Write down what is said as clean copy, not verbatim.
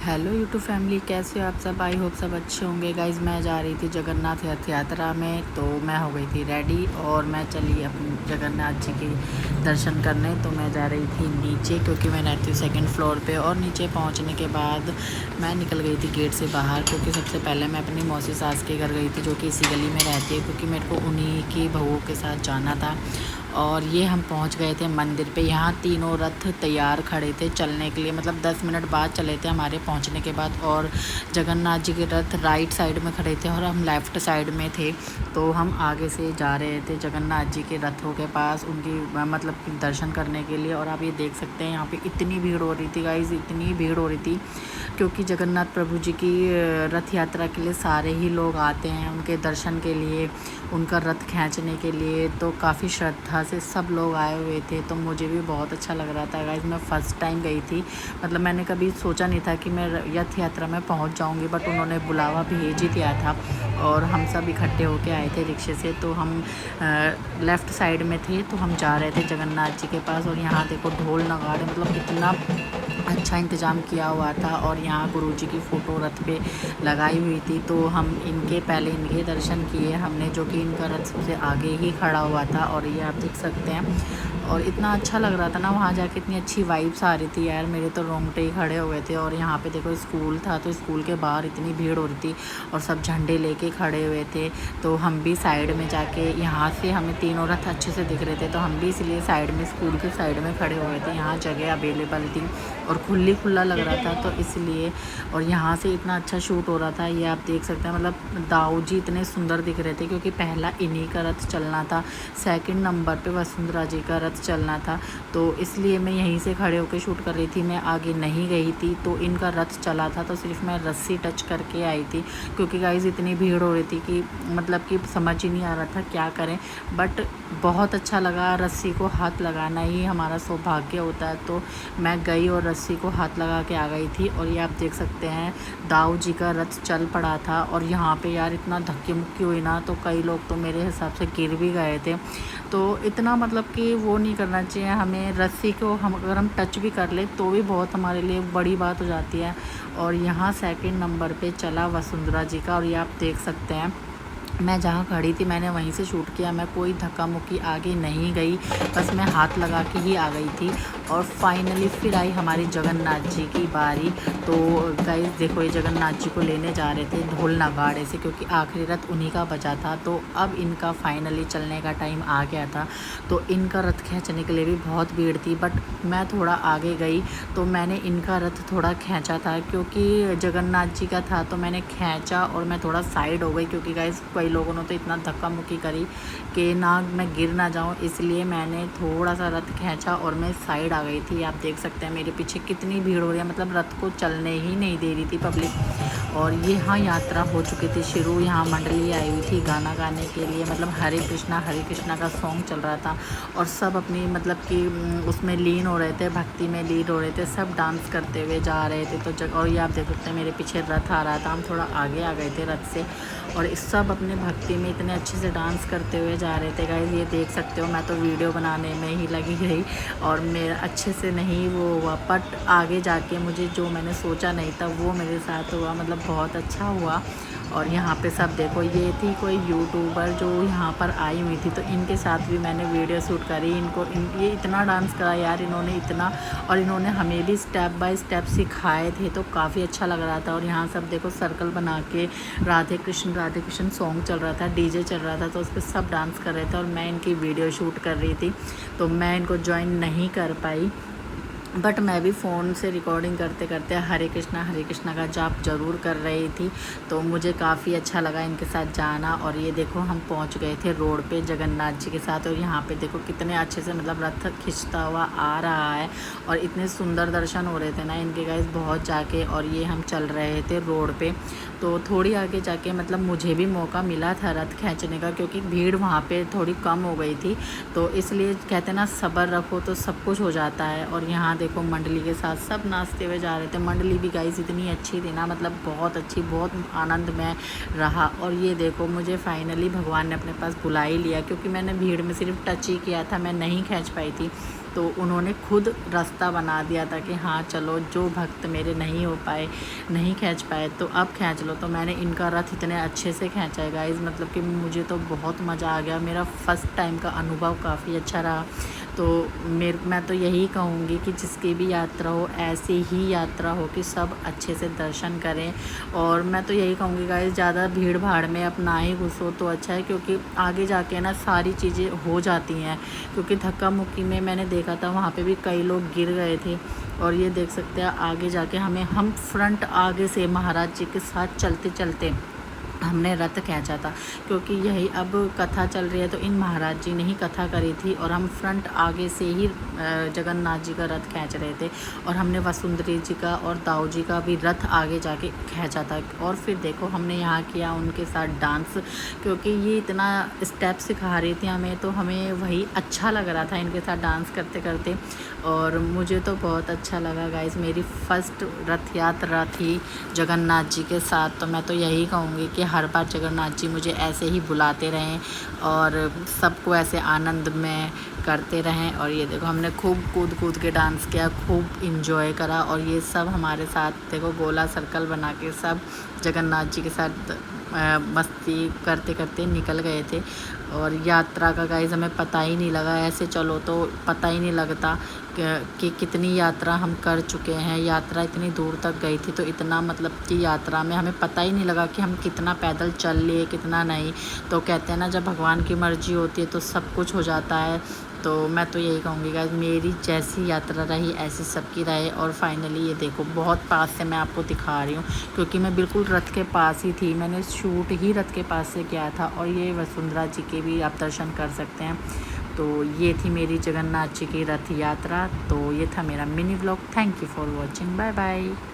Hello YouTube family, कैसे हो आप सब। आई होप सब अच्छे होंगे। गाइज़ मैं जा रही थी जगन्नाथ रथ यात्रा में, तो मैं हो गई थी रेडी और मैं चली अपने जगन्नाथ जी के दर्शन करने। तो मैं जा रही थी नीचे क्योंकि मैं रहती हूँ सेकंड फ्लोर पे, और नीचे पहुँचने के बाद मैं निकल गई थी गेट से बाहर, क्योंकि सबसे पहले मैं अपनी मौसी सास के घर गई थी जो कि इसी गली में रहती है, क्योंकि मेरे को उन्हीं की बहुओं के साथ जाना था। और ये हम पहुंच गए थे मंदिर पे। यहाँ तीनों रथ तैयार खड़े थे चलने के लिए, मतलब 10 मिनट बाद चले थे हमारे पहुंचने के बाद। और जगन्नाथ जी के रथ राइट साइड में खड़े थे और हम लेफ़्ट साइड में थे। तो हम आगे से जा रहे थे जगन्नाथ जी के रथों के पास, उनकी मतलब कि दर्शन करने के लिए। और आप ये देख सकते हैं यहाँ पे इतनी भीड़ हो रही थी गाइज़, इतनी भीड़ हो रही थी, क्योंकि जगन्नाथ प्रभु जी की रथ यात्रा के लिए सारे ही लोग आते हैं उनके दर्शन के लिए, उनका रथ खींचने के लिए। तो काफ़ी श्रद्धा से सब लोग आए हुए थे, तो मुझे भी बहुत अच्छा लग रहा था गाइज़। मैं फ़र्स्ट टाइम गई थी, मतलब मैंने कभी सोचा नहीं था कि मैं रथ यात्रा में पहुंच जाऊंगी, बट उन्होंने बुलावा भेज ही दिया था और हम सब इकट्ठे होके आए थे रिक्शे से। तो हम लेफ़्ट साइड में थे, तो हम जा रहे थे जगन्नाथ जी के पास। और यहाँ देखो ढोल नगाड़े, मतलब कितना अच्छा इंतज़ाम किया हुआ था। और यहाँ गुरुजी की फ़ोटो रथ पे लगाई हुई थी, तो हम पहले इनके दर्शन किए हमने, जो कि इनका रथ सबसे आगे ही खड़ा हुआ था। और ये आप देख सकते हैं, और इतना अच्छा लग रहा था ना वहाँ जाके, इतनी अच्छी वाइब्स आ रही थी यार, मेरे तो रोंगटे ही खड़े हुए थे। और यहाँ पे देखो स्कूल था, तो स्कूल के बाहर इतनी भीड़ हो रही थी और सब झंडे लेके खड़े हुए थे। तो हम भी साइड में जाके, यहाँ से हमें तीनों रथ अच्छे से दिख रहे थे, तो हम भी इसलिए साइड में, स्कूल के साइड में खड़े हुए थे। यहाँ जगह अवेलेबल थी और खुला लग रहा था, तो इसलिए। और यहाँ से इतना अच्छा शूट हो रहा था, ये आप देख सकते हैं। मतलब दाऊ जी इतने सुंदर दिख रहे थे, क्योंकि पहला इन्हीं का रथ चलना था, सेकंड नंबर पे वसुंधरा जी का रथ चलना था। तो इसलिए मैं यहीं से खड़े होकर शूट कर रही थी, मैं आगे नहीं गई थी। तो इनका रथ चला था, तो सिर्फ मैं रस्सी टच करके आई थी, क्योंकि गाइस इतनी भीड़ हो रही थी कि मतलब कि समझ ही नहीं आ रहा था क्या करें। बट बहुत अच्छा लगा, रस्सी को हाथ लगाना ही हमारा सौभाग्य होता है। तो मैं गई और रस्सी को हाथ लगा के आ गई थी। और ये आप देख सकते हैं दाऊ जी का रथ चल पड़ा था। और यहाँ पे यार इतना धक्की मुक्की हुई ना, तो कई लोग तो मेरे हिसाब से गिर भी गए थे। तो इतना मतलब कि वो नहीं करना चाहिए हमें, रस्सी को हम अगर हम टच भी कर ले तो भी बहुत हमारे लिए बड़ी बात हो जाती है। और यहाँ सेकंड नंबर पे चला वसुंधरा जी का। और ये आप देख सकते हैं, मैं जहाँ खड़ी थी मैंने वहीं से शूट किया, मैं कोई धक्का मुक्की आगे नहीं गई, बस मैं हाथ लगा के ही आ गई थी। और फाइनली फिर आई हमारी जगन्नाथ जी की बारी। तो गाइस देखो, ये जगन्नाथ जी को लेने जा रहे थे ढोल नगाड़े से, क्योंकि आखिरी रथ उन्हीं का बचा था। तो अब इनका फाइनली चलने का टाइम आ गया था। तो इनका रथ खींचने के लिए भी बहुत भीड़ थी, बट मैं थोड़ा आगे गई तो मैंने इनका रथ थोड़ा खींचा था, क्योंकि जगन्नाथ जी का था। तो मैंने खींचा और मैं थोड़ा साइड हो गई, क्योंकि गाइस कई लोगों ने तो इतना धक्का मुक्की करी कि ना मैं गिर ना जाऊं, इसलिए मैंने थोड़ा सा रथ खींचा और मैं साइड आ गई थी। आप देख सकते हैं मेरे पीछे कितनी भीड़ हो रही है, मतलब रथ को चलने ही नहीं दे रही थी पब्लिक। और ये यहाँ यात्रा हो चुकी थी शुरू, यहाँ मंडली आई हुई थी गाना गाने के लिए, मतलब हरे कृष्णा का सॉन्ग चल रहा था। और सब अपनी मतलब कि उसमें लीन हो रहे थे, भक्ति में लीन हो रहे थे, सब डांस करते हुए जा रहे थे। तो और ये आप देख सकते हैं मेरे पीछे रथ आ रहा था, हम थोड़ा आगे आ गए थे रथ से। और इस सब अपने भक्ति में इतने अच्छे से डांस करते हुए जा रहे थे गाइस, ये देख सकते हो। मैं तो वीडियो बनाने में ही लगी रही और मेरा अच्छे से नहीं वो हुआ, बट आगे जाके मुझे जो मैंने सोचा नहीं था वो मेरे साथ हुआ, मतलब बहुत अच्छा हुआ। और यहाँ पे सब देखो, ये थी कोई यूट्यूबर जो यहाँ पर आई हुई थी, तो इनके साथ भी मैंने वीडियो शूट करी। ये इतना डांस करा यार इन्होंने, इतना। और इन्होंने हमें भी स्टेप बाय स्टेप सिखाए थे, तो काफ़ी अच्छा लग रहा था। और यहाँ सब देखो सर्कल बना के राधे कृष्ण सॉन्ग चल रहा था, डीजे चल रहा था, तो उस पर सब डांस कर रहे थे और मैं इनकी वीडियो शूट कर रही थी। तो मैं इनको ज्वाइन नहीं कर पाई, बट मैं भी फ़ोन से रिकॉर्डिंग करते करते हरे कृष्णा का जाप ज़रूर कर रही थी। तो मुझे काफ़ी अच्छा लगा इनके साथ जाना। और ये देखो हम पहुंच गए थे रोड पे जगन्नाथ जी के साथ। और यहाँ पे देखो कितने अच्छे से मतलब रथ खिंचता हुआ आ रहा है, और इतने सुंदर दर्शन हो रहे थे ना इनके गाइस बहुत जाके। और ये हम चल रहे थे रोड पे, तो थोड़ी आगे जाके मतलब मुझे भी मौका मिला था रथ खींचने का, क्योंकि भीड़ वहाँ पे थोड़ी कम हो गई थी। तो इसलिए कहते ना सब्र रखो तो सब कुछ हो जाता है। और यहाँ देखो मंडली के साथ सब नाचते हुए जा रहे थे। मंडली भी गाइस इतनी अच्छी थी ना, मतलब बहुत अच्छी, बहुत आनंद में रहा। और ये देखो मुझे फाइनली भगवान ने अपने पास बुला ही लिया, क्योंकि मैंने भीड़ में सिर्फ टच ही किया था, मैं नहीं खींच पाई थी। तो उन्होंने खुद रास्ता बना दिया था कि हाँ चलो, जो भक्त मेरे नहीं हो पाए, नहीं खींच पाए, तो अब खींच लो। तो मैंने इनका रथ इतने अच्छे से खींचा है गाइज़, मतलब कि मुझे तो बहुत मज़ा आ गया। मेरा फ़र्स्ट टाइम का अनुभव काफ़ी अच्छा रहा। तो मैं तो यही कहूँगी कि जिसकी भी यात्रा हो, ऐसी ही यात्रा हो कि सब अच्छे से दर्शन करें। और मैं तो यही कहूँगी गाइस, ज़्यादा भीड़ भाड़ में अब ना ही घुसो तो अच्छा है, क्योंकि आगे जाके ना सारी चीज़ें हो जाती हैं। क्योंकि धक्का मुक्की में मैंने देखा था, वहाँ पे भी कई लोग गिर गए थे। और ये देख सकते हैं आगे जाके हम फ्रंट आगे से महाराज जी के साथ चलते चलते हमने रथ खींचा था, क्योंकि यही अब कथा चल रही है तो इन महाराज जी ने ही कथा करी थी। और हम फ्रंट आगे से ही जगन्नाथ जी का रथ खींच रहे थे। और हमने वसुंधरी जी का और दाऊ जी का भी रथ आगे जाके खींचा था। और फिर देखो हमने यहाँ किया उनके साथ डांस, क्योंकि ये इतना स्टेप सिखा रही थी हमें, तो हमें वही अच्छा लग रहा था इनके साथ डांस करते करते। और मुझे तो बहुत अच्छा लगा गाइस, मेरी फ़र्स्ट रथ यात्रा थी जगन्नाथ जी के साथ। तो मैं तो यही कहूँगी कि हर बार जगन्नाथ जी मुझे ऐसे ही बुलाते रहें और सबको ऐसे आनंद में करते रहें। और ये देखो हमने खूब कूद कूद के डांस किया, खूब इंजॉय करा। और ये सब हमारे साथ देखो गोला सर्कल बना के सब जगन्नाथ जी के साथ मस्ती करते करते निकल गए थे। और यात्रा का गाइस हमें पता ही नहीं लगा, ऐसे चलो तो पता ही नहीं लगता कि कितनी यात्रा हम कर चुके हैं। यात्रा इतनी दूर तक गई थी, तो इतना मतलब कि यात्रा में हमें पता ही नहीं लगा कि हम कितना पैदल चल लिए कितना नहीं। तो कहते हैं ना, जब भगवान की मर्ज़ी होती है तो सब कुछ हो जाता है। तो मैं तो यही कहूँगी गाइस, मेरी जैसी यात्रा रही ऐसी सबकी रहे। और फाइनली ये देखो बहुत पास से मैं आपको दिखा रही हूँ, क्योंकि मैं बिल्कुल रथ के पास ही थी, मैंने शूट ही रथ के पास से किया था। और ये वसुंधरा जी के भी आप दर्शन कर सकते हैं। तो ये थी मेरी जगन्नाथ जी की रथ यात्रा। तो ये था मेरा mini vlog. Thank you for watching, bye bye.